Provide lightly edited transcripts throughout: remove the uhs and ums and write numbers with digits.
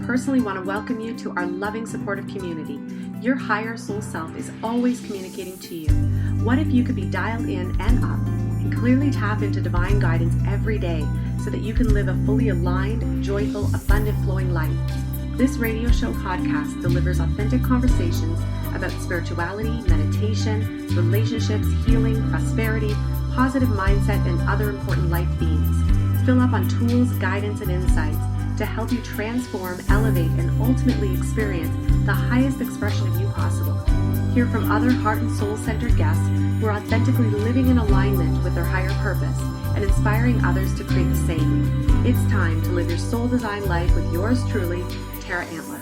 personally want to welcome you to our loving, supportive community. Your higher soul self is always communicating to you. What if you could be dialed in and up and clearly tap into divine guidance every day so that you can live a fully aligned, joyful, abundant, flowing life? This radio show podcast delivers authentic conversations about spirituality, meditation, relationships, healing, prosperity, positive mindset, and other important life themes. Fill up on tools, guidance, and insights to help you transform, elevate, and ultimately experience the highest expression of you possible. Hear from other heart and soul-centered guests who are authentically living in alignment with their higher purpose and inspiring others to create the same. It's time to live your soul design life with yours truly, Tara Antler.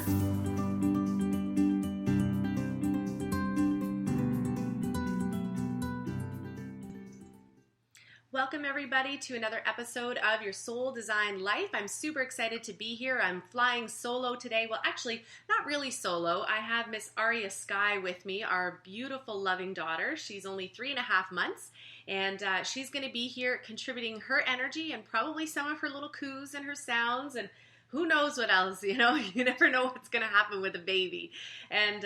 Welcome everybody to another episode of Your Soul Design Life. I'm super excited to be here. I'm flying solo today. Well, actually, not really solo. I have Miss Aria Sky with me, our beautiful, loving daughter. She's only 3.5 months, and she's going to be here contributing her energy and probably some of her little coos and her sounds and who knows what else, you know? You never know what's going to happen with a baby. And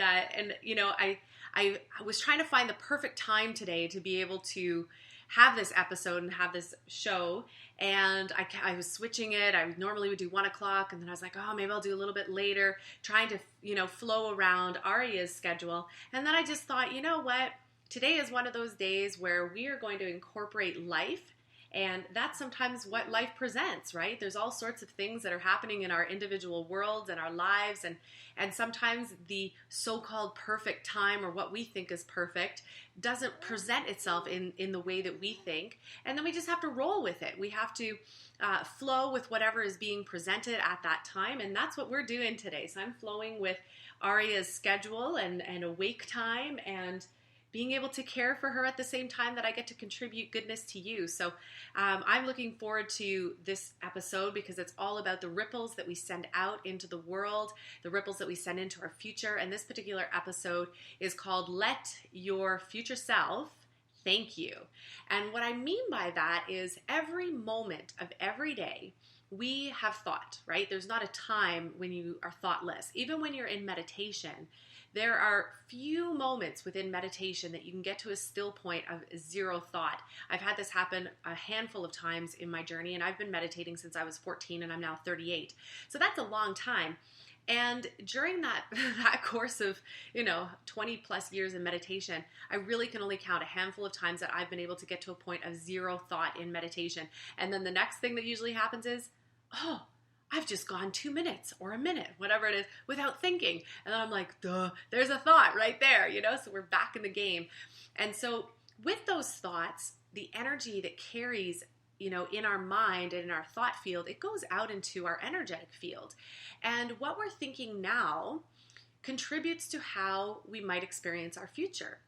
you know, I was trying to find the perfect time today to be able to have this episode and have this show, and I was switching it. I normally would do 1 o'clock, and then I was like, oh, maybe I'll do a little bit later, trying to, you know, flow around Aria's schedule. And then I just thought, you know what? Today is one of those days where we are going to incorporate life. And that's sometimes what life presents, right? There's all sorts of things that are happening in our individual worlds and our lives. And sometimes the so-called perfect time, or what we think is perfect, doesn't present itself in the way that we think. And then we just have to roll with it. We have to flow with whatever is being presented at that time. And that's what we're doing today. So I'm flowing with Aria's schedule and awake time, and being able to care for her at the same time that I get to contribute goodness to you. So I'm looking forward to this episode because it's all about the ripples that we send out into the world, the ripples that we send into our future. And this particular episode is called Let Your Future Self Thank You. And what I mean by that is every moment of every day, we have thought, right? There's not a time when you are thoughtless. Even when you're in meditation, there are few moments within meditation that you can get to a still point of zero thought. I've had this happen a handful of times in my journey, and I've been meditating since I was 14 and I'm now 38. So that's a long time. And during that course of, 20 plus years in meditation, I really can only count a handful of times that I've been able to get to a point of zero thought in meditation. And then the next thing that usually happens is, oh, I've just gone 2 minutes or a minute, whatever it is, without thinking. And then I'm like, duh, there's a thought right there, so we're back in the game. And so with those thoughts, the energy that carries, in our mind and in our thought field, it goes out into our energetic field. And what we're thinking now contributes to how we might experience our future.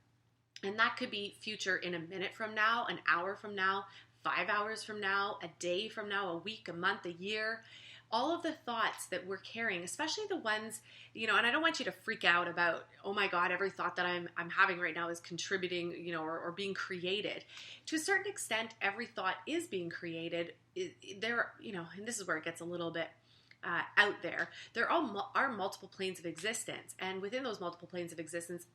And that could be future in a minute from now, an hour from now, 5 hours from now, a day from now, a week, a month, a year. All of the thoughts that we're carrying, especially the ones, and I don't want you to freak out about, oh my God, every thought that I'm having right now is contributing, or being created. To a certain extent, every thought is being created. There, and this is where it gets a little bit out there. There are multiple planes of existence, and within those multiple planes of existence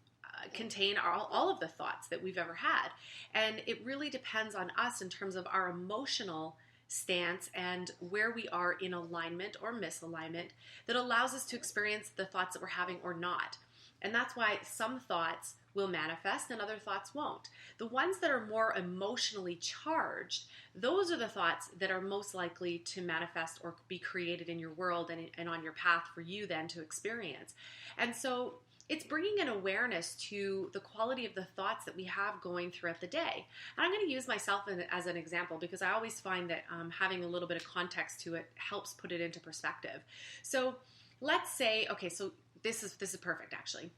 contain all of the thoughts that we've ever had. And it really depends on us in terms of our emotional stance and where we are in alignment or misalignment that allows us to experience the thoughts that we're having or not. And that's why some thoughts will manifest and other thoughts won't. The ones that are more emotionally charged, those are the thoughts that are most likely to manifest or be created in your world and on your path for you then to experience. And so it's bringing an awareness to the quality of the thoughts that we have going throughout the day. And I'm going to use myself as an example because I always find that having a little bit of context to it helps put it into perspective. So let's say, okay, so this is perfect actually.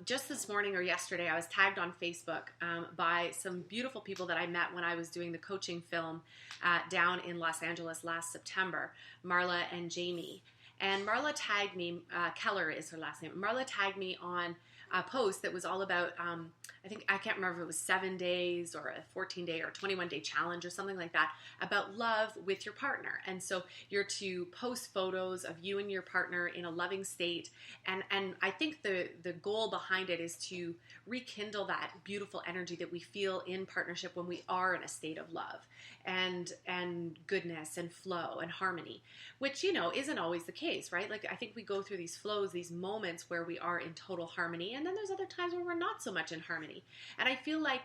Just this morning or yesterday, I was tagged on Facebook by some beautiful people that I met when I was doing the coaching film down in Los Angeles last September, Marla and Jamie. And Marla tagged me, Keller is her last name. Marla tagged me on post that was all about, I can't remember if it was 7 days or a 14-day or 21-day challenge or something like that, about love with your partner. And so you're to post photos of you and your partner in a loving state. And I think the goal behind it is to rekindle that beautiful energy that we feel in partnership when we are in a state of love and goodness and flow and harmony, which, isn't always the case, right? Like, I think we go through these flows, these moments where we are in total harmony, and then there's other times where we're not so much in harmony. And I feel like,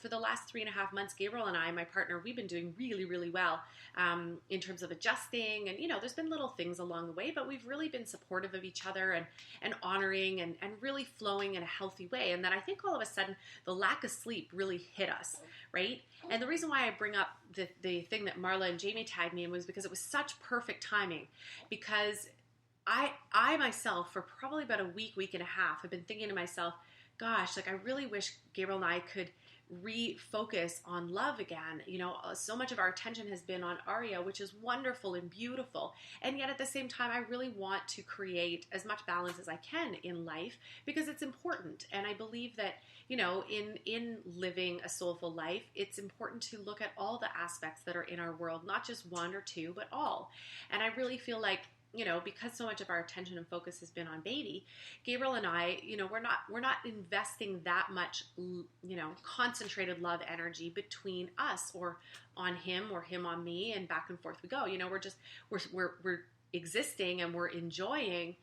for the last 3.5 months, Gabriel and I, my partner, we've been doing really, really well in terms of adjusting. And, there's been little things along the way, but we've really been supportive of each other and honoring and really flowing in a healthy way. And then I think all of a sudden, the lack of sleep really hit us, right? And the reason why I bring up the thing that Marla and Jamie tagged me in was because it was such perfect timing, because I myself, for probably about a week and a half, have been thinking to myself, gosh, like, I really wish Gabriel and I could refocus on love again. So much of our attention has been on Arya, which is wonderful and beautiful. And yet at the same time, I really want to create as much balance as I can in life, because it's important. And I believe that, in living a soulful life, it's important to look at all the aspects that are in our world, not just one or two, but all. And I really feel like, because so much of our attention and focus has been on baby, Gabriel and I, we're not investing that much, concentrated love energy between us or on him or him on me, and back and forth we go. We're existing and we're enjoying,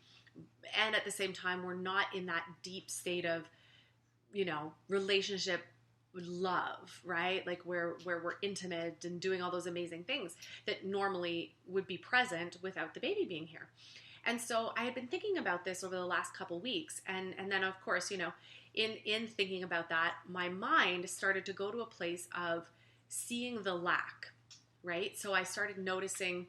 and at the same time, we're not in that deep state of, relationship love, right? Like where we're intimate and doing all those amazing things that normally would be present without the baby being here. And so I had been thinking about this over the last couple weeks, and then of course, in thinking about that, my mind started to go to a place of seeing the lack, right? So I started noticing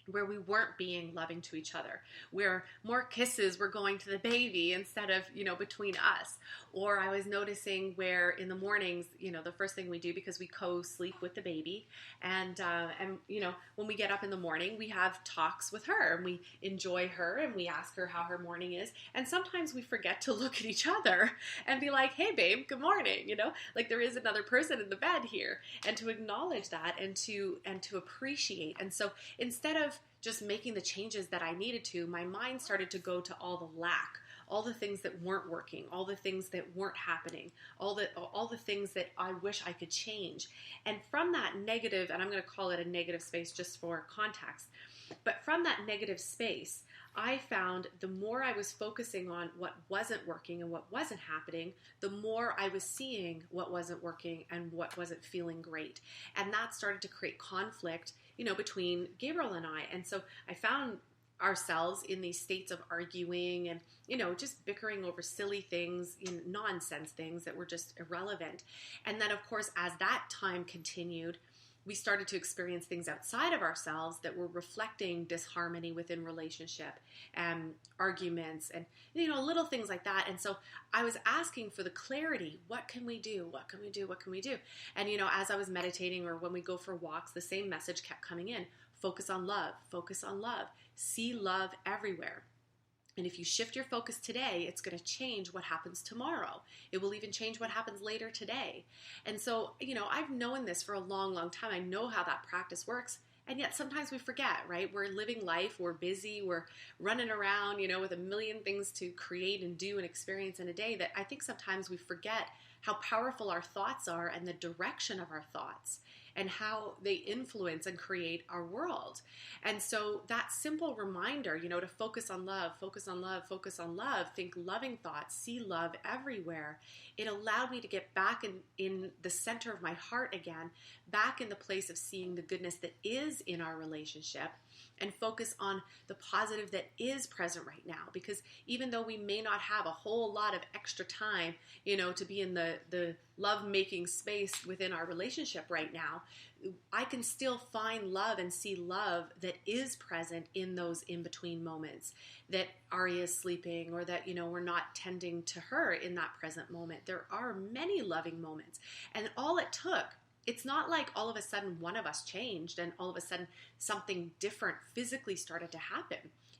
where we weren't being loving to each other, where more kisses were going to the baby instead of, between us. Or I was noticing where in the mornings, the first thing we do, because we co-sleep with the baby, and when we get up in the morning, we have talks with her, and we enjoy her, and we ask her how her morning is. And sometimes we forget to look at each other and be like, hey babe, good morning, like there is another person in the bed here, and to acknowledge that and to appreciate. And so instead of just making the changes that I needed to, my mind started to go to all the lack, all the things that weren't working, all the things that weren't happening, all the things that I wish I could change. And from that negative, and I'm going to call it a negative space just for context, but from that negative space, I found the more I was focusing on what wasn't working and what wasn't happening, the more I was seeing what wasn't working and what wasn't feeling great. And that started to create conflict, between Gabriel and I. And so I found ourselves in these states of arguing and, just bickering over silly things, nonsense things that were just irrelevant. And then, of course, as that time continued, we started to experience things outside of ourselves that were reflecting disharmony within relationship, arguments, and, little things like that. And so I was asking for the clarity. What can we do? What can we do? What can we do? And, as I was meditating or when we go for walks, the same message kept coming in. Focus on love. Focus on love. See love everywhere. And if you shift your focus today, it's going to change what happens tomorrow. It will even change what happens later today. And so, I've known this for a long, long time. I know how that practice works. And yet sometimes we forget, right? We're living life. We're busy. We're running around, with a million things to create and do and experience in a day, that I think sometimes we forget how powerful our thoughts are and the direction of our thoughts and how they influence and create our world. And so that simple reminder, to focus on love, focus on love, focus on love, think loving thoughts, see love everywhere. It allowed me to get back in the center of my heart again, back in the place of seeing the goodness that is in our relationship, and focus on the positive that is present right now. Because even though we may not have a whole lot of extra time, to be in the love-making space within our relationship right now, I can still find love and see love that is present in those in-between moments, that Arya is sleeping, or that, we're not tending to her in that present moment. There are many loving moments. And all it took, it's not like all of a sudden one of us changed and all of a sudden something different physically started to happen.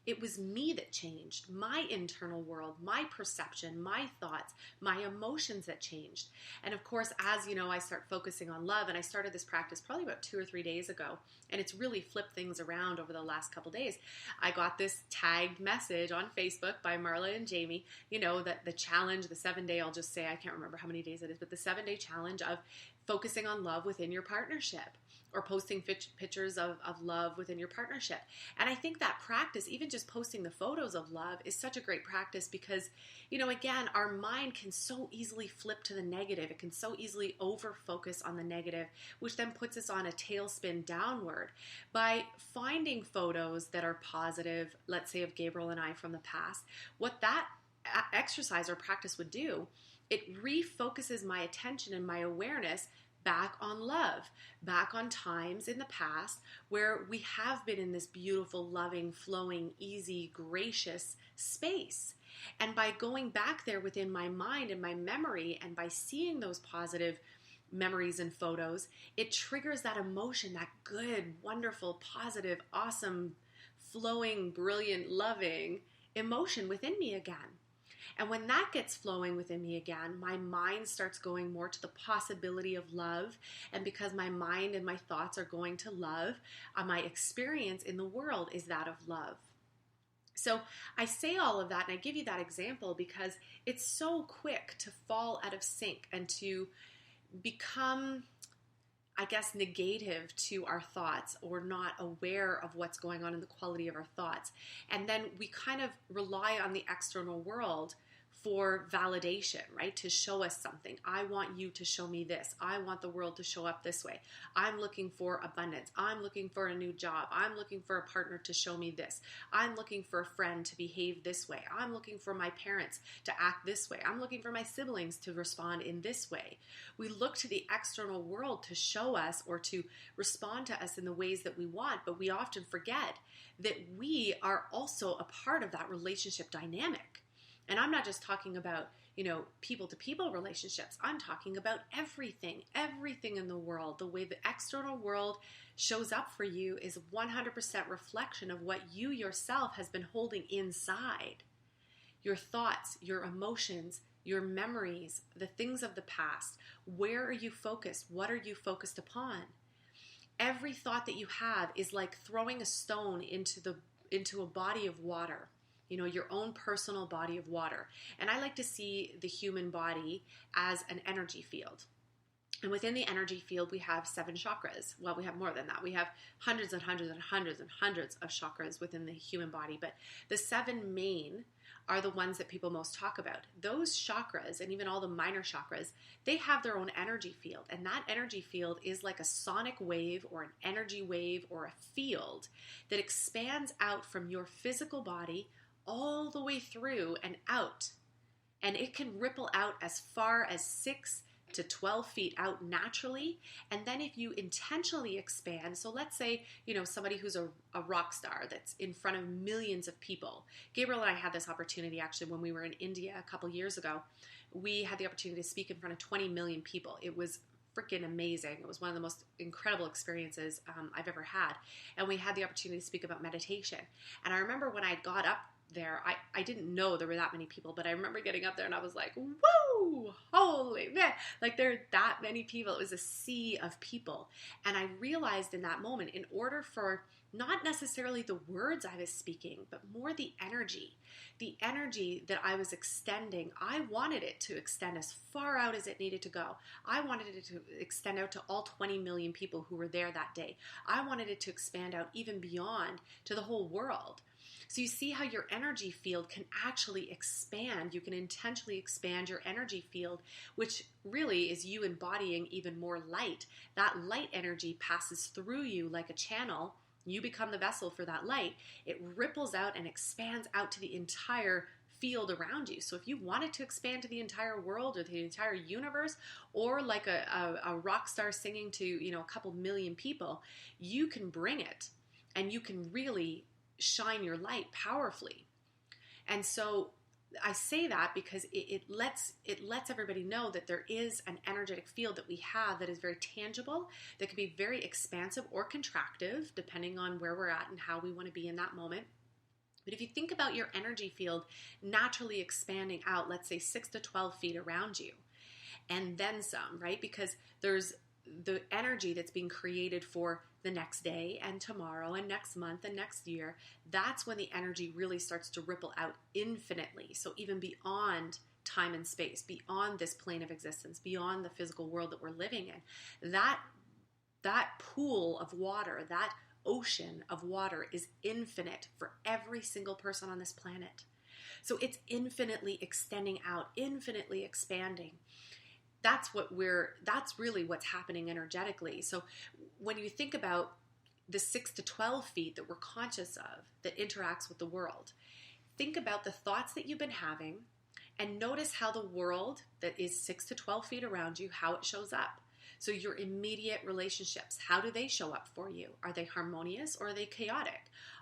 It was me that changed, my internal world, my perception, my thoughts, my emotions that changed. And of course, as you know, I start focusing on love, and I started this practice probably about 2 or 3 days ago, and it's really flipped things around over the last couple days. I got this tagged message on Facebook by Marla and Jamie, that the challenge, the 7-day, I'll just say, I can't remember how many days it is, but the 7-day challenge of focusing on love within your partnership, or posting pictures of love within your partnership. And I think that practice, even just posting the photos of love, is such a great practice because, again, our mind can so easily flip to the negative. It can so easily over-focus on the negative, which then puts us on a tailspin downward. By finding photos that are positive, let's say of Gabriel and I from the past, what that exercise or practice would do, it refocuses my attention and my awareness back on love, back on times in the past where we have been in this beautiful, loving, flowing, easy, gracious space. And by going back there within my mind and my memory, and by seeing those positive memories and photos, it triggers that emotion, that good, wonderful, positive, awesome, flowing, brilliant, loving emotion within me again. And when that gets flowing within me again, my mind starts going more to the possibility of love. And because my mind and my thoughts are going to love, my experience in the world is that of love. So I say all of that and I give you that example because it's so quick to fall out of sync and to become, I guess, negative to our thoughts, or not aware of what's going on in the quality of our thoughts. And then we kind of rely on the external world for validation, right? To show us something. I want you to show me this. I want the world to show up this way. I'm looking for abundance. I'm looking for a new job. I'm looking for a partner to show me this. I'm looking for a friend to behave this way. I'm looking for my parents to act this way. I'm looking for my siblings to respond in this way. We look to the external world to show us or to respond to us in the ways that we want, but we often forget that we are also a part of that relationship dynamic. And I'm not just talking about, people-to-people relationships. I'm talking about everything in the world. The way the external world shows up for you is 100% reflection of what you yourself has been holding inside. Your thoughts, your emotions, your memories, the things of the past. Where are you focused? What are you focused upon? Every thought that you have is like throwing a stone into a body of water. Your own personal body of water. And I like to see the human body as an energy field. And within the energy field, we have 7 chakras. Well, we have more than that. We have hundreds and hundreds and hundreds and hundreds of chakras within the human body. But the 7 main are the ones that people most talk about. Those chakras, and even all the minor chakras, they have their own energy field. And that energy field is like a sonic wave or an energy wave or a field that expands out from your physical body all the way through and out. And it can ripple out as far as 6 to 12 feet out naturally. And then if you intentionally expand, so let's say, somebody who's a rock star that's in front of millions of people. Gabriel and I had this opportunity actually when we were in India a couple years ago. We had the opportunity to speak in front of 20 million people. It was freaking amazing. It was one of the most incredible experiences I've ever had. And we had the opportunity to speak about meditation. And I remember when I got up there, I didn't know there were that many people, but I remember getting up there and I was like, whoa, holy man, like there are that many people. It was a sea of people. And I realized in that moment, in order for not necessarily the words I was speaking, but more the energy that I was extending, I wanted it to extend as far out as it needed to go. I wanted it to extend out to all 20 million people who were there that day. I wanted it to expand out even beyond to the whole world. So you see how your energy field can actually expand. You can intentionally expand your energy field, which really is you embodying even more light. That light energy passes through you like a channel. You become the vessel for that light. It ripples out and expands out to the entire field around you. So if you want it to expand to the entire world or the entire universe, or like a rock star singing to, a couple million people, you can bring it and you can really shine your light powerfully. And so I say that because it lets everybody know that there is an energetic field that we have that is very tangible, that can be very expansive or contractive, depending on where we're at and how we want to be in that moment. But if you think about your energy field naturally expanding out, let's say 6 to 12 feet around you, and then some, right? Because there's the energy that's being created for the next day and tomorrow and next month and next year. That's when the energy really starts to ripple out infinitely. So even beyond time and space, beyond this plane of existence, beyond the physical world that we're living in, that pool of water, that ocean of water is infinite for every single person on this planet. So it's infinitely extending out, infinitely expanding. That's really what's happening energetically. So when you think about the 6 to 12 feet that we're conscious of that interacts with the world, think about the thoughts that you've been having and notice how the world that is 6 to 12 feet around you, how it shows up. So your immediate relationships, how do they show up for you? Are they harmonious or are they chaotic?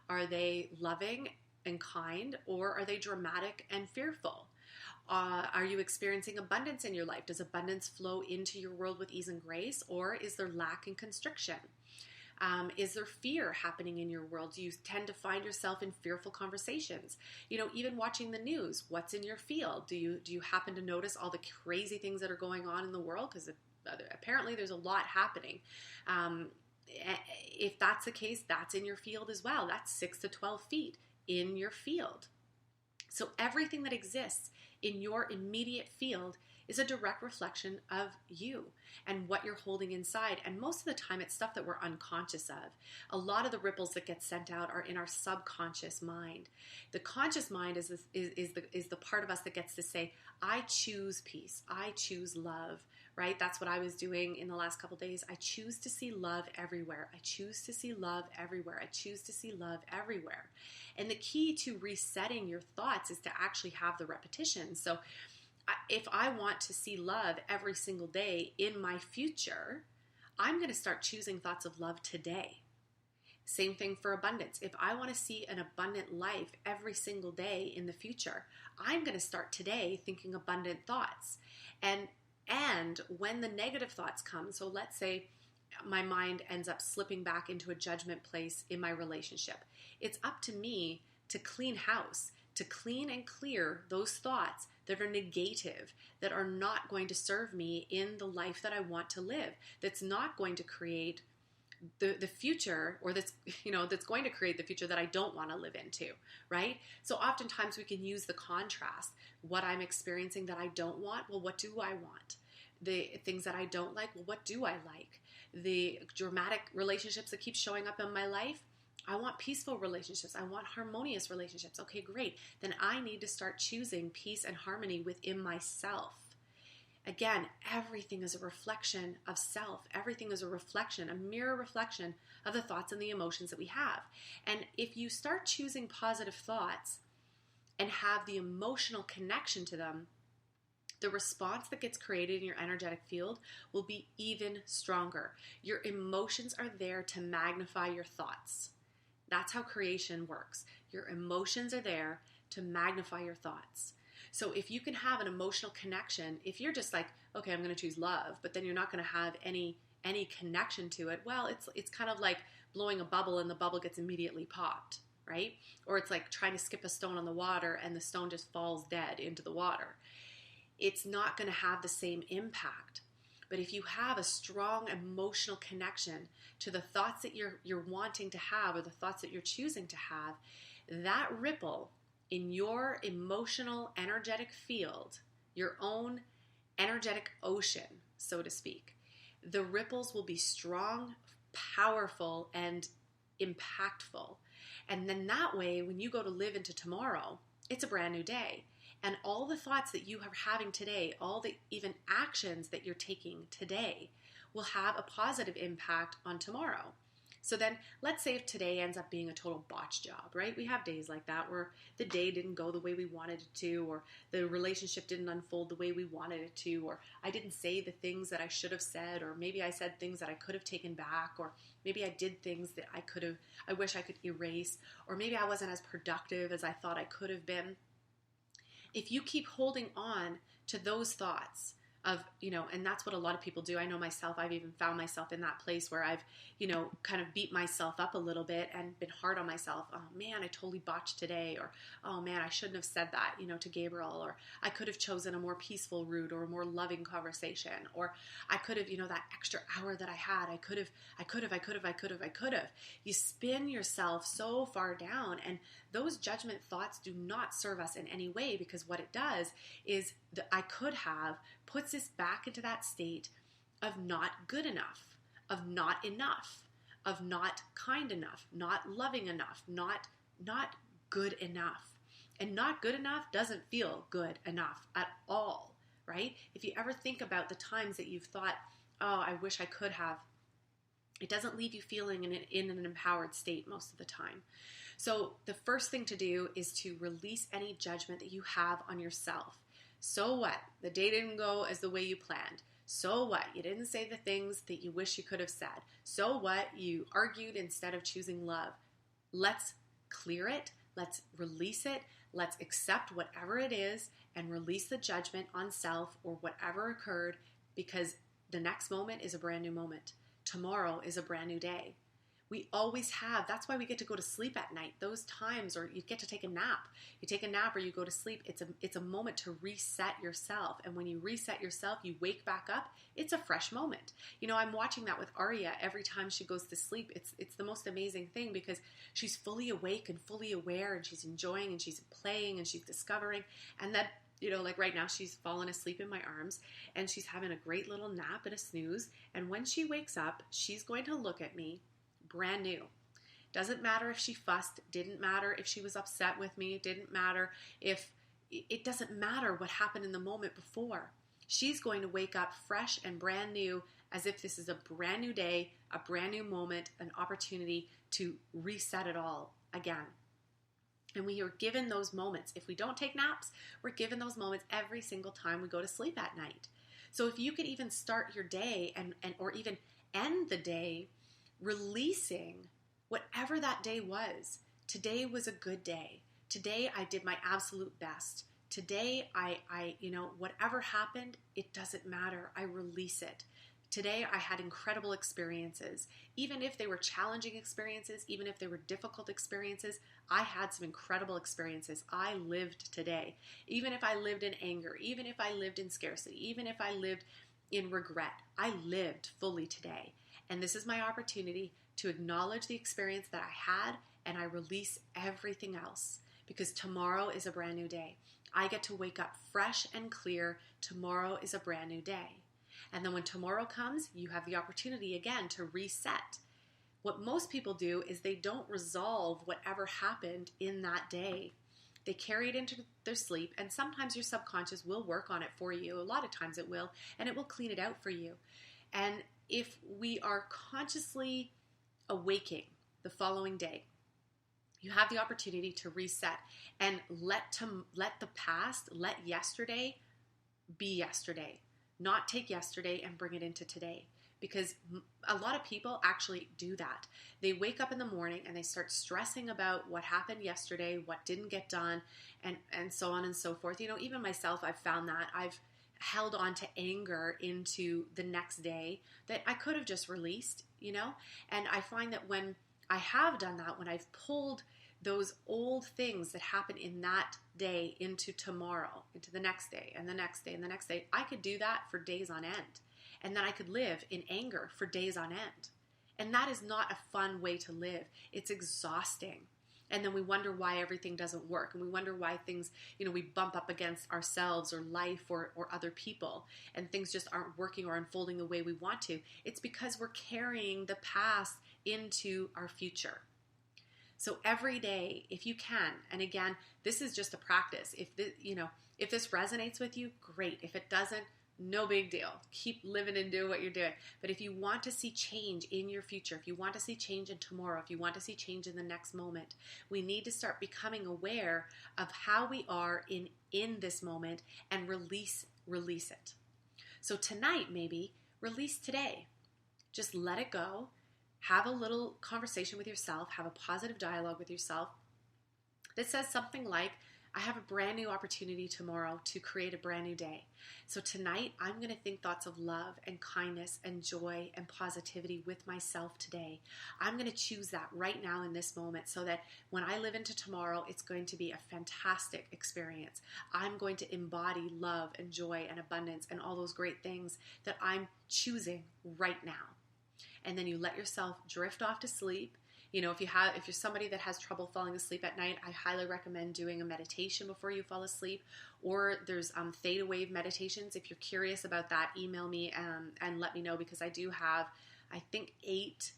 Are they loving and kind or are they dramatic and fearful? Are you experiencing abundance in your life? Does abundance flow into your world with ease and grace, or is there lack and constriction? Is there fear happening in your world? Do you tend to find yourself in fearful conversations? Even watching the news, what's in your field? Do you happen to notice all the crazy things that are going on in the world? Because apparently there's a lot happening. If that's the case, that's in your field as well. That's 6 to 12 feet in your field. So everything that exists in your immediate field is a direct reflection of you and what you're holding inside. And most of the time, it's stuff that we're unconscious of. A lot of the ripples that get sent out are in our subconscious mind. The conscious mind is the part of us that gets to say, I choose peace. I choose love, right? That's what I was doing in the last couple of days. I choose to see love everywhere. I choose to see love everywhere. I choose to see love everywhere. And the key to resetting your thoughts is to actually have the repetition. So if I want to see love every single day in my future, I'm going to start choosing thoughts of love today. Same thing for abundance. If I want to see an abundant life every single day in the future, I'm going to start today thinking abundant thoughts. And when the negative thoughts come, so let's say my mind ends up slipping back into a judgment place in my relationship, it's up to me to clean house, to clean and clear those thoughts that are negative, that are not going to serve me in the life that I want to live, that's not going to create the future, or that's going to create the future that I don't want to live into, right? So oftentimes we can use the contrast. What I'm experiencing that I don't want, well, what do I want? The things that I don't like, well, what do I like? The dramatic relationships that keep showing up in my life, I want peaceful relationships. I want harmonious relationships. Okay, great. Then I need to start choosing peace and harmony within myself. Again, everything is a reflection of self. Everything is a reflection, a mirror reflection of the thoughts and the emotions that we have. And if you start choosing positive thoughts and have the emotional connection to them, the response that gets created in your energetic field will be even stronger. Your emotions are there to magnify your thoughts. That's how creation works. Your emotions are there to magnify your thoughts. So if you can have an emotional connection, if you're just like, okay, I'm going to choose love, but then you're not going to have any connection to it, well, it's kind of like blowing a bubble and the bubble gets immediately popped, right? Or it's like trying to skip a stone on the water and the stone just falls dead into the water. It's not going to have the same impact. But if you have a strong emotional connection to the thoughts that you're wanting to have, or the thoughts that you're choosing to have, that ripple in your emotional energetic field, your own energetic ocean, so to speak, the ripples will be strong, powerful, and impactful. And then that way, when you go to live into tomorrow, it's a brand new day. And all the thoughts that you are having today, all the even actions that you're taking today will have a positive impact on tomorrow. So then let's say if today ends up being a total botch job, right? We have days like that where the day didn't go the way we wanted it to, or the relationship didn't unfold the way we wanted it to, or I didn't say the things that I should have said, or maybe I said things that I could have taken back, or maybe I did things that I wish I could erase, or maybe I wasn't as productive as I thought I could have been. If you keep holding on to those thoughts of, and that's what a lot of people do. I know myself, I've even found myself in that place where I've, kind of beat myself up a little bit and been hard on myself. Oh man, I totally botched today. Or, oh man, I shouldn't have said that, to Gabriel. Or I could have chosen a more peaceful route or a more loving conversation. Or I could have, that extra hour that I had, I could have. You spin yourself so far down, and those judgment thoughts do not serve us in any way, because what it does is the I could have puts us back into that state of not good enough, of not enough, of not kind enough, not loving enough, not good enough. And not good enough doesn't feel good enough at all, right? If you ever think about the times that you've thought, oh, I wish I could have, it doesn't leave you feeling in an empowered state most of the time. So the first thing to do is to release any judgment that you have on yourself. So what? The day didn't go as the way you planned. So what? You didn't say the things that you wish you could have said. So what? You argued instead of choosing love. Let's clear it. Let's release it. Let's accept whatever it is and release the judgment on self or whatever occurred, because the next moment is a brand new moment. Tomorrow is a brand new day. We always have. That's why we get to go to sleep at night. Those times, or you get to take a nap. You take a nap or you go to sleep. It's a moment to reset yourself. And when you reset yourself, you wake back up. It's a fresh moment. I'm watching that with Arya every time she goes to sleep. It's the most amazing thing, because she's fully awake and fully aware, and she's enjoying and she's playing and she's discovering. And that, like right now, she's fallen asleep in my arms and she's having a great little nap and a snooze. And when she wakes up, she's going to look at me brand new. Doesn't matter if she fussed, didn't matter if she was upset with me, didn't matter if, it doesn't matter what happened in the moment before. She's going to wake up fresh and brand new, as if this is a brand new day, a brand new moment, an opportunity to reset it all again. And we are given those moments. If we don't take naps, we're given those moments every single time we go to sleep at night. So if you could even start your day and or even end the day releasing whatever that day was. Today was a good day. Today I did my absolute best. Today I whatever happened, it doesn't matter. I release it. Today I had incredible experiences. Even if they were challenging experiences, even if they were difficult experiences, I had some incredible experiences. I lived today. Even if I lived in anger, even if I lived in scarcity, even if I lived in regret, I lived fully today. And this is my opportunity to acknowledge the experience that I had, and I release everything else, because tomorrow is a brand new day. I get to wake up fresh and clear. Tomorrow is a brand new day. And then when tomorrow comes, you have the opportunity again to reset. What most people do is they don't resolve whatever happened in that day. They carry it into their sleep, and sometimes your subconscious will work on it for you. A lot of times it will, and it will clean it out for you. And if we are consciously awaking the following day, you have the opportunity to reset and let the past, let yesterday be yesterday. Not take yesterday and bring it into today. Because a lot of people actually do that. They wake up in the morning and they start stressing about what happened yesterday, what didn't get done, and so on and so forth. Even myself, I've found that. I've held on to anger into the next day that I could have just released, And I find that when I have done that, when I've pulled those old things that happen in that day into tomorrow, into the next day and the next day and the next day, I could do that for days on end. And then I could live in anger for days on end. And that is not a fun way to live. It's exhausting. And then we wonder why everything doesn't work. And we wonder why things, we bump up against ourselves or life or other people. And things just aren't working or unfolding the way we want to. It's because we're carrying the past into our future. So every day, if you can, and again, this is just a practice. If this resonates with you, great. If it doesn't, no big deal. Keep living and doing what you're doing. But if you want to see change in your future, if you want to see change in tomorrow, if you want to see change in the next moment, we need to start becoming aware of how we are in this moment and release it. So tonight, maybe, release today. Just let it go. Have a little conversation with yourself. Have a positive dialogue with yourself that says something like, I have a brand new opportunity tomorrow to create a brand new day. So tonight, I'm going to think thoughts of love and kindness and joy and positivity with myself today. I'm going to choose that right now in this moment so that when I live into tomorrow, it's going to be a fantastic experience. I'm going to embody love and joy and abundance and all those great things that I'm choosing right now. And then you let yourself drift off to sleep. You know, if you're somebody that has trouble falling asleep at night, I highly recommend doing a meditation before you fall asleep. Or there's theta wave meditations. If you're curious about that, email me and let me know, because I do have, I think, 8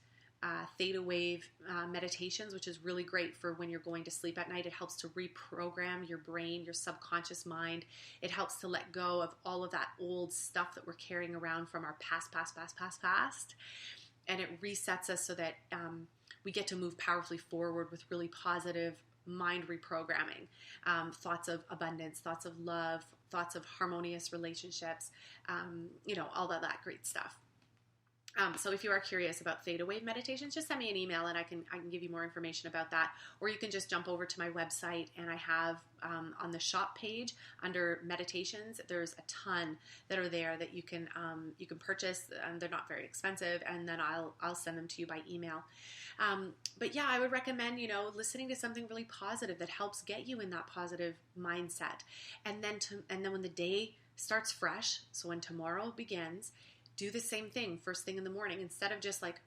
theta wave meditations, which is really great for when you're going to sleep at night. It helps to reprogram your brain, your subconscious mind. It helps to let go of all of that old stuff that we're carrying around from our past. And it resets us so that we get to move powerfully forward with really positive mind reprogramming, thoughts of abundance, thoughts of love, thoughts of harmonious relationships, all of that great stuff. So if you are curious about theta wave meditations, just send me an email and I can give you more information about that. Or you can just jump over to my website, and I have on the shop page under meditations, there's a ton that are there that you can purchase. They're not very expensive, and then I'll send them to you by email. But yeah, I would recommend listening to something really positive that helps get you in that positive mindset, and then when the day starts fresh, so when tomorrow begins, do the same thing first thing in the morning, instead of just like,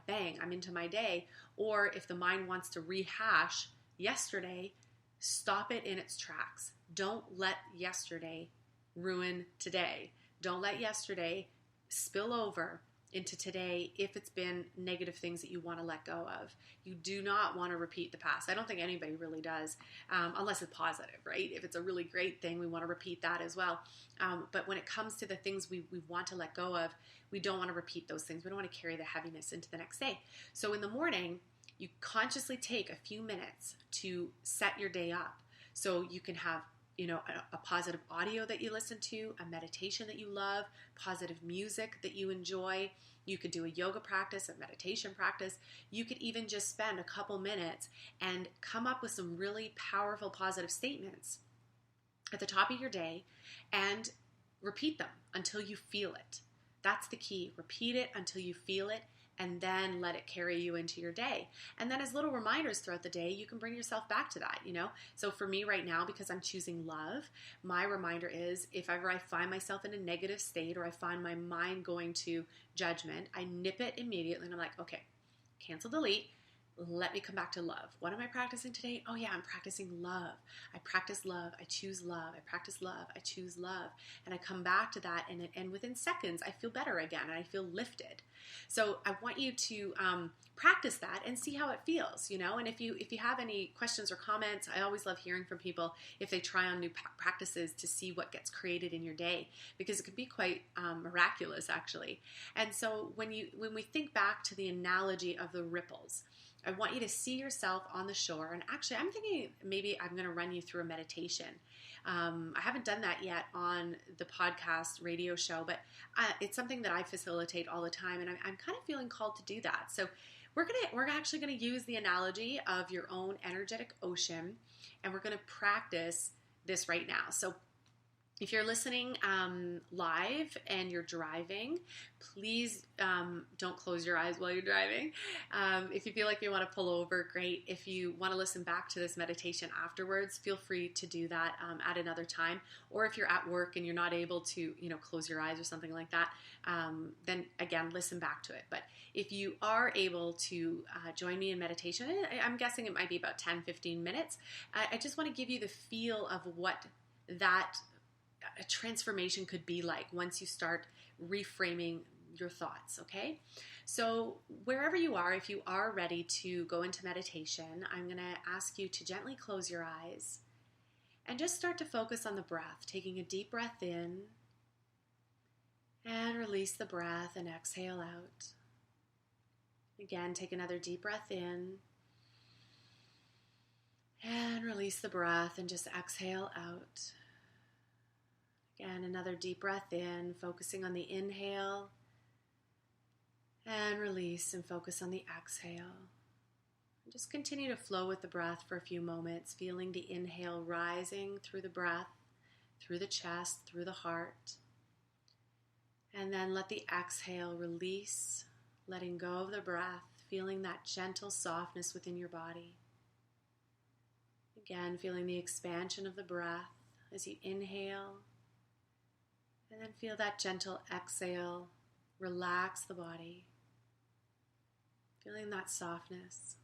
bang, I'm into my day. Or if the mind wants to rehash yesterday, stop it in its tracks. Don't let yesterday ruin today. Don't let yesterday spill over into today if it's been negative things that you want to let go of. You do not want to repeat the past. I don't think anybody really does, unless it's positive, right? If it's a really great thing, we want to repeat that as well. But when it comes to the things we want to let go of, we don't want to repeat those things. We don't want to carry the heaviness into the next day. So in the morning, you consciously take a few minutes to set your day up. So you can have a positive audio that you listen to, a meditation that you love, positive music that you enjoy. You could do a yoga practice, a meditation practice. You could even just spend a couple minutes and come up with some really powerful positive statements at the top of your day and repeat them until you feel it. That's the key. Repeat it until you feel it, and then let it carry you into your day. And then as little reminders throughout the day, you can bring yourself back to that, So for me right now, because I'm choosing love, my reminder is if ever I find myself in a negative state or I find my mind going to judgment, I nip it immediately and I'm like, okay, cancel, delete. Let me come back to love. What am I practicing today? Oh yeah, I'm practicing love. I practice love. I choose love. I practice love. I choose love. And I come back to that, and within seconds, I feel better again, and I feel lifted. So I want you to practice that and see how it feels, And if you have any questions or comments, I always love hearing from people if they try on new practices to see what gets created in your day, because it can be quite miraculous, actually. And so when we think back to the analogy of the ripples, I want you to see yourself on the shore. And actually, I'm thinking maybe I'm going to run you through a meditation. I haven't done that yet on the podcast radio show, but it's something that I facilitate all the time. And I'm kind of feeling called to do that. So we're actually going to use the analogy of your own energetic ocean, and we're going to practice this right now. So if you're listening live and you're driving, please don't close your eyes while you're driving. If you feel like you want to pull over, great. If you want to listen back to this meditation afterwards, feel free to do that at another time. Or if you're at work and you're not able to, close your eyes or something like that, then again, listen back to it. But if you are able to join me in meditation, I'm guessing it might be about 10-15 minutes. I just want to give you the feel of what that a transformation could be like once you start reframing your thoughts, okay? So wherever you are, if you are ready to go into meditation, I'm going to ask you to gently close your eyes and just start to focus on the breath, taking a deep breath in and release the breath and exhale out. Again, take another deep breath in and release the breath and just exhale out. Again, another deep breath in, focusing on the inhale, and release and focus on the exhale. Just continue to flow with the breath for a few moments, feeling the inhale rising through the breath, through the chest, through the heart. And then let the exhale release, letting go of the breath, feeling that gentle softness within your body. Again, feeling the expansion of the breath as you inhale, and then feel that gentle exhale, relax the body, feeling that softness.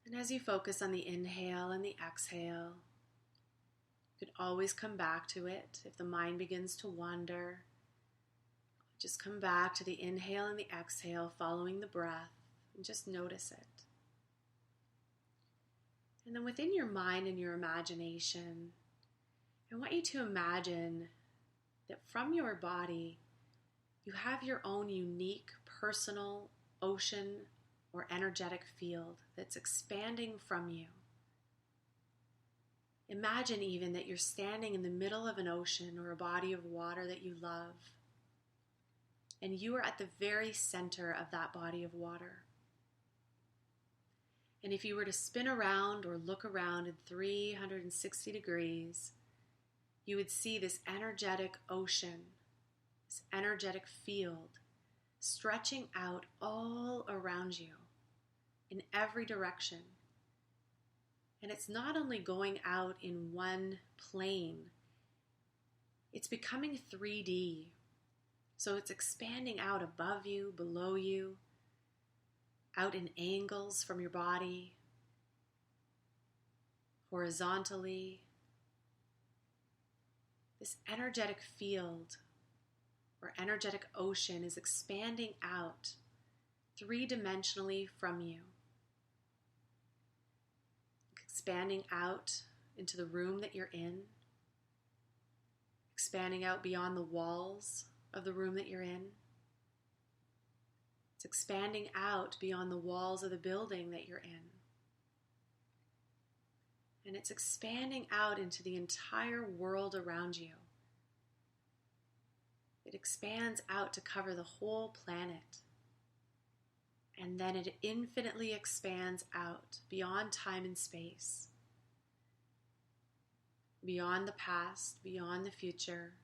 And as you focus on the inhale and the exhale, you could always come back to it. If the mind begins to wander, just come back to the inhale and the exhale, following the breath, and just notice it. And then within your mind and your imagination, I want you to imagine that from your body, you have your own unique personal ocean or energetic field that's expanding from you. Imagine even that you're standing in the middle of an ocean or a body of water that you love, and you are at the very center of that body of water. And if you were to spin around or look around in 360 degrees, you would see this energetic ocean, this energetic field, stretching out all around you in every direction. And it's not only going out in one plane, it's becoming 3D. So it's expanding out above you, below you, out in angles from your body, horizontally. This energetic field or energetic ocean is expanding out three-dimensionally from you, expanding out into the room that you're in, expanding out beyond the walls of the room that you're in. It's expanding out beyond the walls of the building that you're in. And it's expanding out into the entire world around you. It expands out to cover the whole planet. And then it infinitely expands out beyond time and space, beyond the past, beyond the future,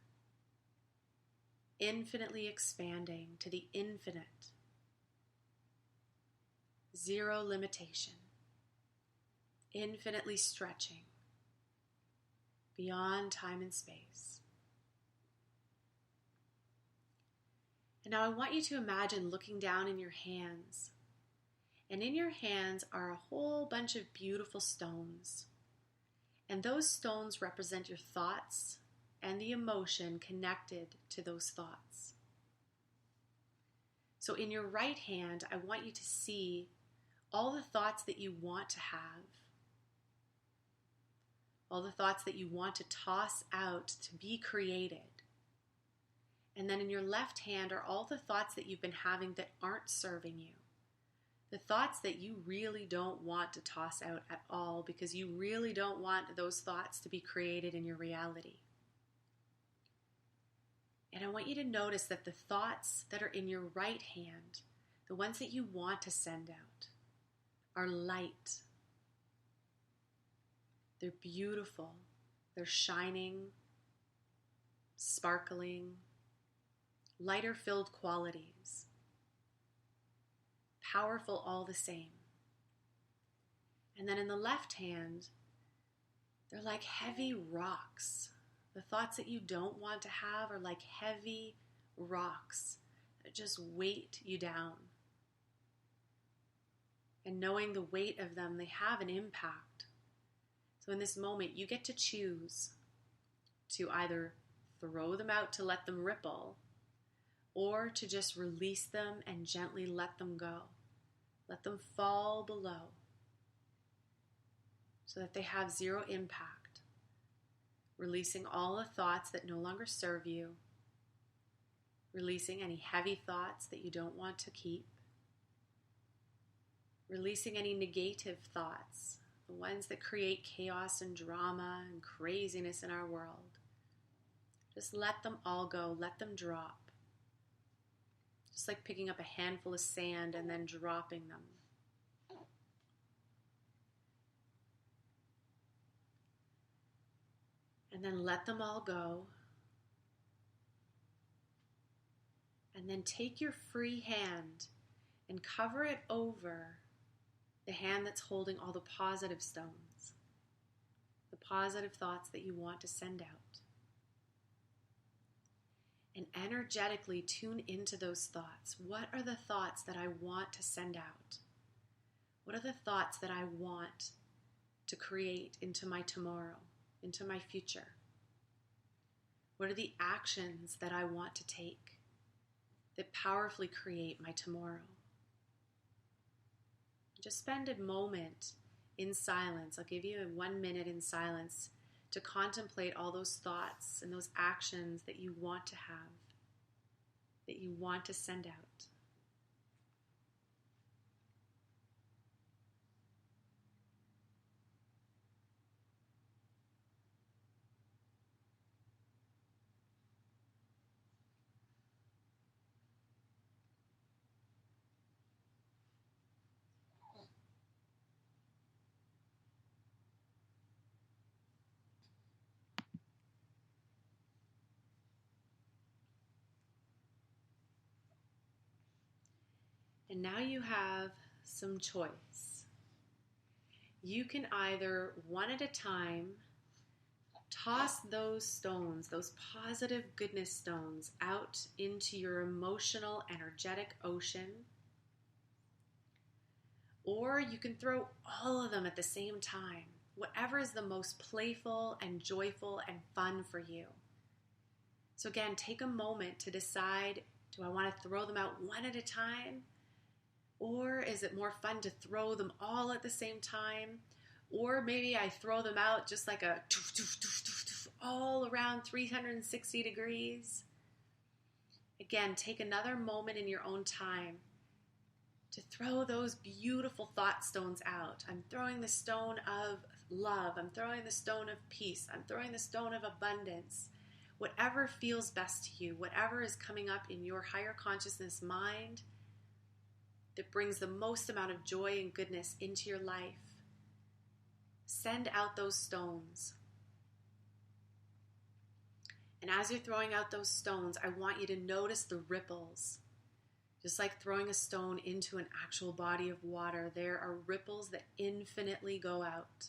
infinitely expanding to the infinite. Zero limitation, infinitely stretching beyond time and space. And now I want you to imagine looking down in your hands. And in your hands are a whole bunch of beautiful stones. And those stones represent your thoughts and the emotion connected to those thoughts. So in your right hand, I want you to see all the thoughts that you want to have, all the thoughts that you want to toss out to be created. And then in your left hand are all the thoughts that you've been having that aren't serving you. The thoughts that you really don't want to toss out at all because you really don't want those thoughts to be created in your reality. And I want you to notice that the thoughts that are in your right hand, the ones that you want to send out, are light. They're beautiful. They're shining, sparkling, lighter-filled qualities, powerful all the same. And then in the left hand, they're like heavy rocks. The thoughts that you don't want to have are like heavy rocks that just weight you down. And knowing the weight of them, they have an impact. So in this moment, you get to choose to either throw them out to let them ripple, or to just release them and gently let them go. Let them fall below so that they have zero impact. Releasing all the thoughts that no longer serve you. Releasing any heavy thoughts that you don't want to keep. Releasing any negative thoughts, the ones that create chaos and drama and craziness in our world. Just let them all go. Let them drop. Just like picking up a handful of sand and then dropping them. And then let them all go. And then take your free hand and cover it over the hand that's holding all the positive stones, the positive thoughts that you want to send out. And energetically tune into those thoughts. What are the thoughts that I want to send out? What are the thoughts that I want to create into my tomorrow, into my future? What are the actions that I want to take that powerfully create my tomorrow? Just spend a moment in silence. I'll give you 1 minute in silence to contemplate all those thoughts and those actions that you want to have, that you want to send out. And now you have some choice. You can either, one at a time, toss those stones, those positive goodness stones, out into your emotional, energetic ocean. Or you can throw all of them at the same time, whatever is the most playful and joyful and fun for you. So again, take a moment to decide, do I want to throw them out one at a time? Or is it more fun to throw them all at the same time? Or maybe I throw them out just like a all around 360 degrees. Again, take another moment in your own time to throw those beautiful thought stones out. I'm throwing the stone of love. I'm throwing the stone of peace. I'm throwing the stone of abundance. Whatever feels best to you, whatever is coming up in your higher consciousness mind that brings the most amount of joy and goodness into your life, send out those stones. And as you're throwing out those stones, I want you to notice the ripples. Just like throwing a stone into an actual body of water, there are ripples that infinitely go out,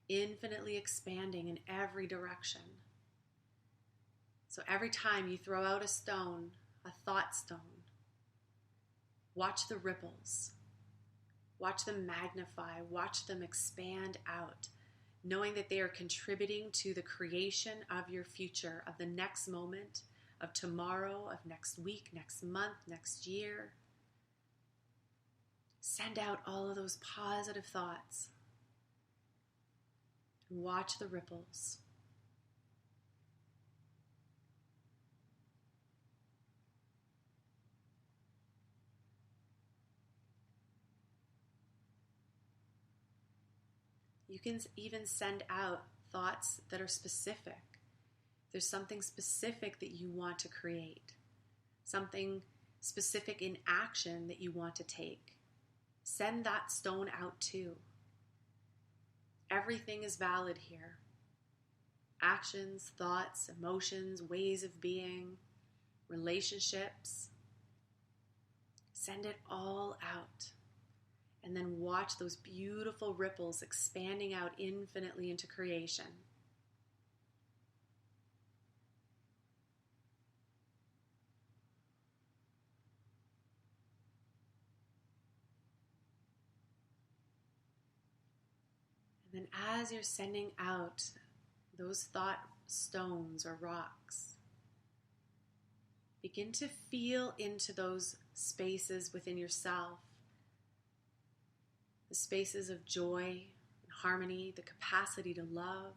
infinitely expanding in every direction. So every time you throw out a stone, a thought stone, watch the ripples. Watch them magnify. Watch them expand out, knowing that they are contributing to the creation of your future, of the next moment, of tomorrow, of next week, next month, next year. Send out all of those positive thoughts and watch the ripples. You can even send out thoughts that are specific. There's something specific that you want to create, something specific in action that you want to take. Send that stone out too. Everything is valid here. Actions, thoughts, emotions, ways of being, relationships. Send it all out. And then watch those beautiful ripples expanding out infinitely into creation. And then as you're sending out those thought stones or rocks, begin to feel into those spaces within yourself. The spaces of joy and harmony, the capacity to love,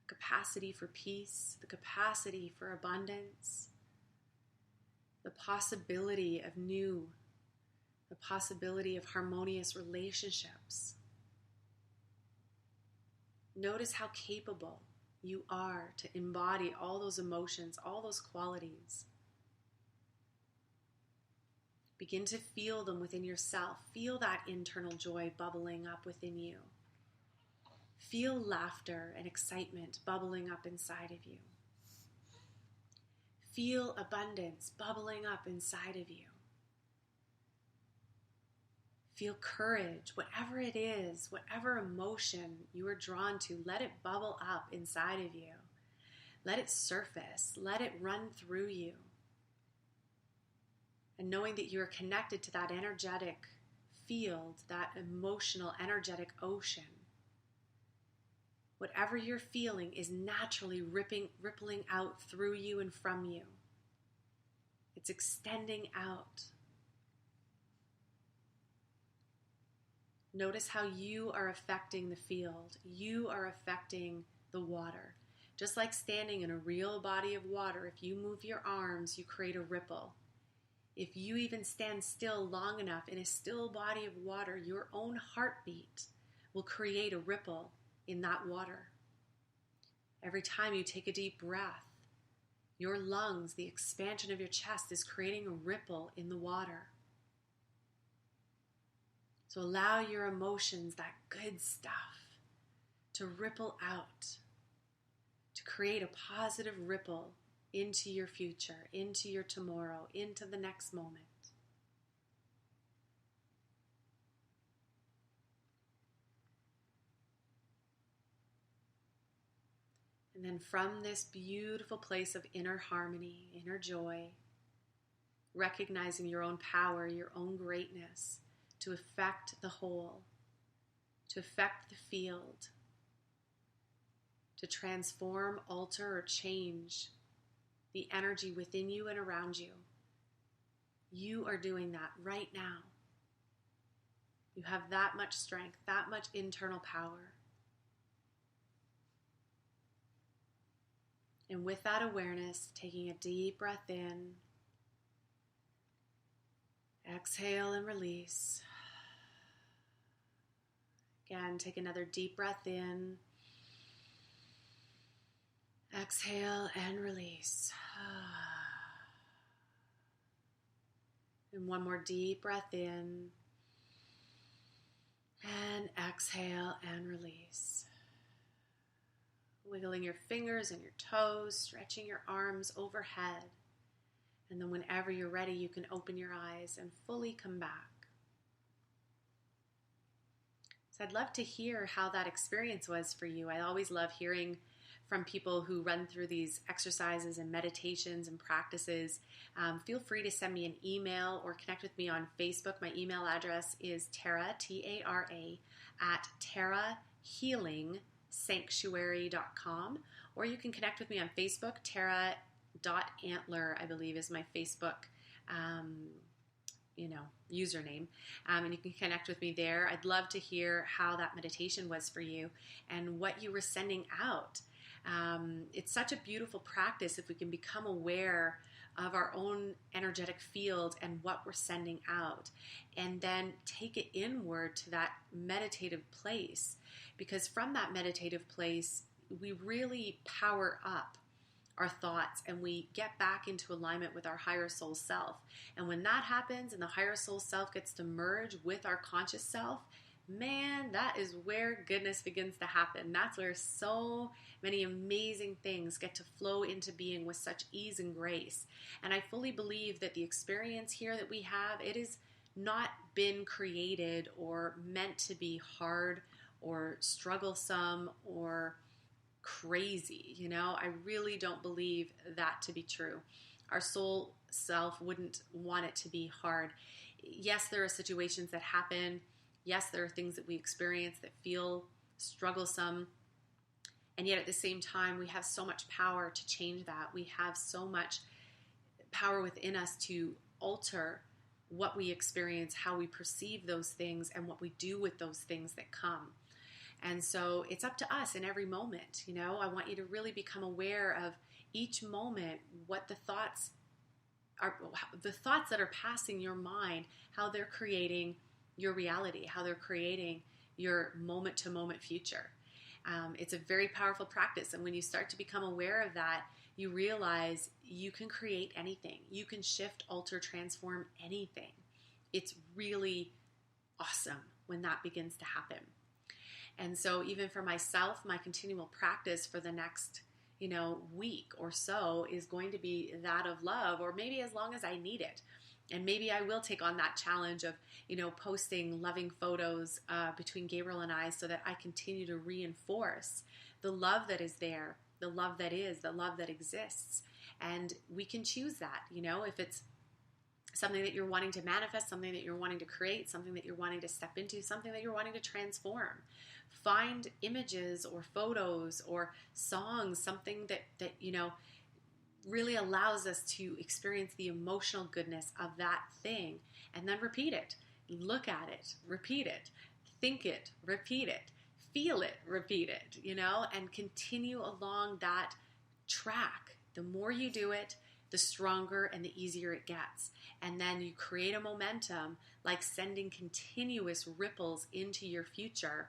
the capacity for peace, the capacity for abundance, the possibility of new, the possibility of harmonious relationships. Notice how capable you are to embody all those emotions, all those qualities. Begin to feel them within yourself. Feel that internal joy bubbling up within you. Feel laughter and excitement bubbling up inside of you. Feel abundance bubbling up inside of you. Feel courage, whatever it is, whatever emotion you are drawn to, let it bubble up inside of you. Let it surface. Let it run through you. And knowing that you are connected to that energetic field, that emotional, energetic ocean, whatever you're feeling is naturally rippling out through you and from you. It's extending out. Notice how you are affecting the field. You are affecting the water. Just like standing in a real body of water, if you move your arms, you create a ripple. If you even stand still long enough in a still body of water, your own heartbeat will create a ripple in that water. Every time you take a deep breath, your lungs, the expansion of your chest, is creating a ripple in the water. So allow your emotions, that good stuff, to ripple out, to create a positive ripple into your future, into your tomorrow, into the next moment. And then from this beautiful place of inner harmony, inner joy, recognizing your own power, your own greatness, to affect the whole, to affect the field, to transform, alter, or change the energy within you and around you. You are doing that right now. You have that much strength, that much internal power. And with that awareness, taking a deep breath in, exhale and release. Again, take another deep breath in. Exhale and release. And one more deep breath in. And exhale and release. Wiggling your fingers and your toes, stretching your arms overhead. And then whenever you're ready, you can open your eyes and fully come back. So I'd love to hear how that experience was for you. I always love hearing from people who run through these exercises and meditations and practices. Feel free to send me an email or connect with me on Facebook. My email address is Tara, T-A-R-A, at tarahealingsanctuary.com, or you can connect with me on Facebook. Tara.antler, I believe, is my Facebook username, and you can connect with me there. I'd love to hear how that meditation was for you and what you were sending out. It's such a beautiful practice if we can become aware of our own energetic field and what we're sending out, and then take it inward to that meditative place, because from that meditative place, we really power up our thoughts and we get back into alignment with our higher soul self. And when that happens and the higher soul self gets to merge with our conscious self, man, that is where goodness begins to happen. That's where so many amazing things get to flow into being with such ease and grace. And I fully believe that the experience here that we have, it has not been created or meant to be hard or strugglesome or crazy. I really don't believe that to be true. Our soul self wouldn't want it to be hard. Yes, there are situations that happen. Yes, there are things that we experience that feel strugglesome. And yet at the same time, we have so much power to change that. We have so much power within us to alter what we experience, how we perceive those things, and what we do with those things that come. And so it's up to us in every moment. I want you to really become aware of each moment, what the thoughts that are passing your mind, how they're creating your reality, how they're creating your moment-to-moment future. It's a very powerful practice. And when you start to become aware of that, you realize you can create anything. You can shift, alter, transform anything. it's really awesome when that begins to happen. And so even for myself, my continual practice for the next, week or so is going to be that of love, or maybe as long as I need it. And maybe I will take on that challenge of, posting loving photos between Gabriel and I so that I continue to reinforce the love that is there, the love that is, the love that exists. And we can choose that, if it's something that you're wanting to manifest, something that you're wanting to create, something that you're wanting to step into, something that you're wanting to transform. Find images or photos or songs, something that really allows us to experience the emotional goodness of that thing, and then repeat it. Look at it, repeat it, think it, repeat it, feel it, repeat it, and continue along that track. The more you do it, the stronger and the easier it gets. And then you create a momentum, like sending continuous ripples into your future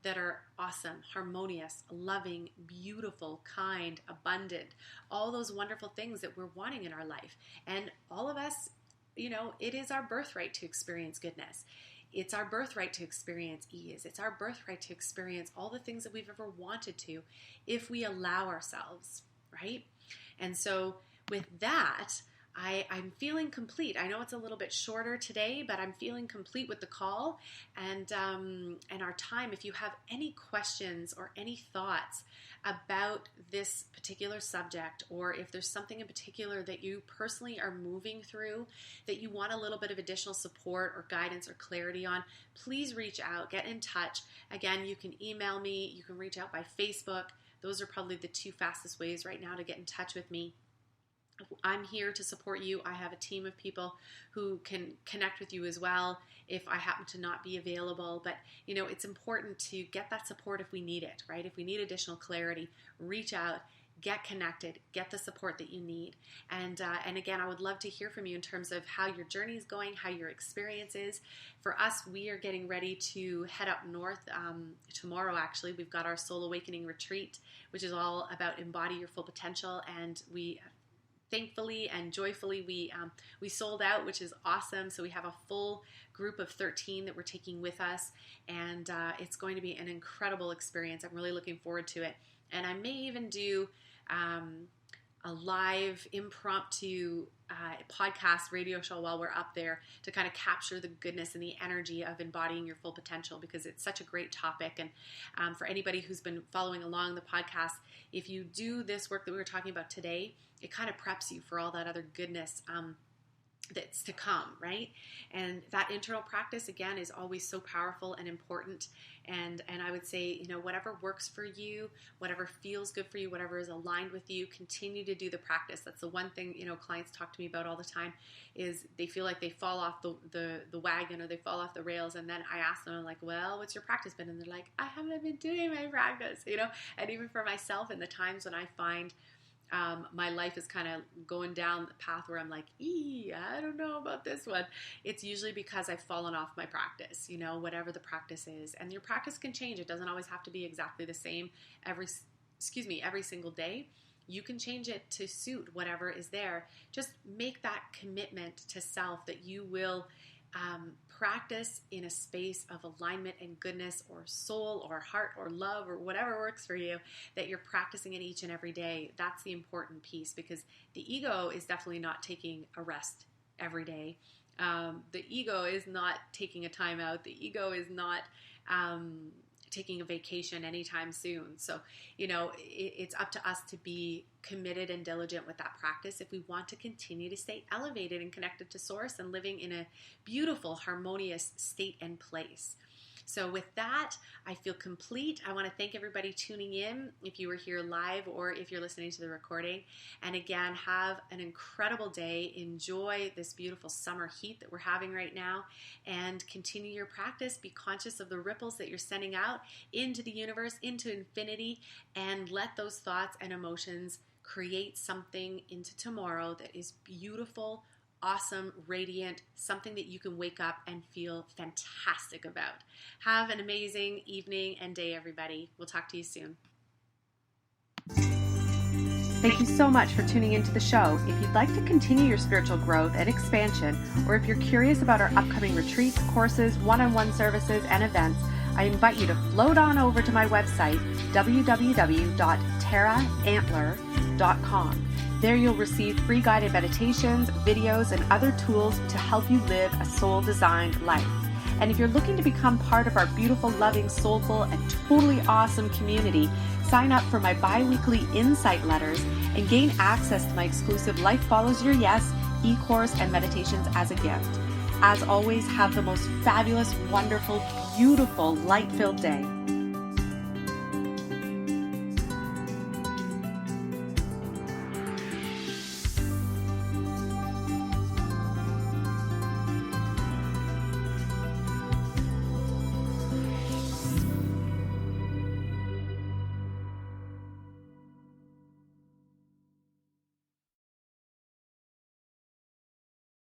that are awesome, harmonious, loving, beautiful, kind, abundant, all those wonderful things that we're wanting in our life. And all of us, it is our birthright to experience goodness. It's our birthright to experience ease. It's our birthright to experience all the things that we've ever wanted to, if we allow ourselves, right? And so with that, I'm feeling complete. I know it's a little bit shorter today, but I'm feeling complete with the call and our time. If you have any questions or any thoughts about this particular subject, or if there's something in particular that you personally are moving through that you want a little bit of additional support or guidance or clarity on, please reach out, get in touch. Again, you can email me, you can reach out by Facebook. Those are probably the two fastest ways right now to get in touch with me. I'm here to support you. I have a team of people who can connect with you as well if I happen to not be available. But, it's important to get that support if we need it, right? If we need additional clarity, reach out, get connected, get the support that you need. And again, I would love to hear from you in terms of how your journey is going, how your experience is. For us, we are getting ready to head up north tomorrow, actually. We've got our Soul Awakening Retreat, which is all about embody your full potential. And we thankfully and joyfully, we sold out, which is awesome. So we have a full group of 13 that we're taking with us, and it's going to be an incredible experience. I'm really looking forward to it. And I may even do a live impromptu podcast radio show while we're up there to kind of capture the goodness and the energy of embodying your full potential, because it's such a great topic. And for anybody who's been following along the podcast, if you do this work that we were talking about today, it kind of preps you for all that other goodness that's to come, right? And that internal practice, again, is always so powerful and important. And I would say, whatever works for you, whatever feels good for you, whatever is aligned with you, continue to do the practice. That's the one thing, clients talk to me about all the time, is they feel like they fall off the wagon, or they fall off the rails. And then I ask them, I'm like, well, what's your practice been? And they're like, I haven't been doing my practice, And even for myself, in the times when I find my life is kind of going down the path where I'm like, I don't know about this one, it's usually because I've fallen off my practice, whatever the practice is. And your practice can change. It doesn't always have to be exactly the same every single day. You can change it to suit whatever is there. Just make that commitment to self that you will practice in a space of alignment and goodness, or soul, or heart, or love, or whatever works for you, that you're practicing it each and every day. That's the important piece, because the ego is definitely not taking a rest every day. The ego is not taking a time out. The ego is not taking a vacation anytime soon. So, it's up to us to be committed and diligent with that practice if we want to continue to stay elevated and connected to Source and living in a beautiful, harmonious state and place. So with that, I feel complete. I want to thank everybody tuning in, if you were here live or if you're listening to the recording. And again, have an incredible day. Enjoy this beautiful summer heat that we're having right now, and continue your practice. Be conscious of the ripples that you're sending out into the universe, into infinity, and let those thoughts and emotions create something into tomorrow that is beautiful, awesome, radiant, something that you can wake up and feel fantastic about. Have an amazing evening and day, everybody. We'll talk to you soon. Thank you so much for tuning into the show. If you'd like to continue your spiritual growth and expansion, or if you're curious about our upcoming retreats, courses, one-on-one services, and events, I invite you to float on over to my website, www.taraantler.com. There you'll receive free guided meditations, videos, and other tools to help you live a soul-designed life. And if you're looking to become part of our beautiful, loving, soulful, and totally awesome community, sign up for my bi-weekly insight letters and gain access to my exclusive Life Follows Your Yes e-course and meditations as a gift. As always, have the most fabulous, wonderful, beautiful, light-filled day.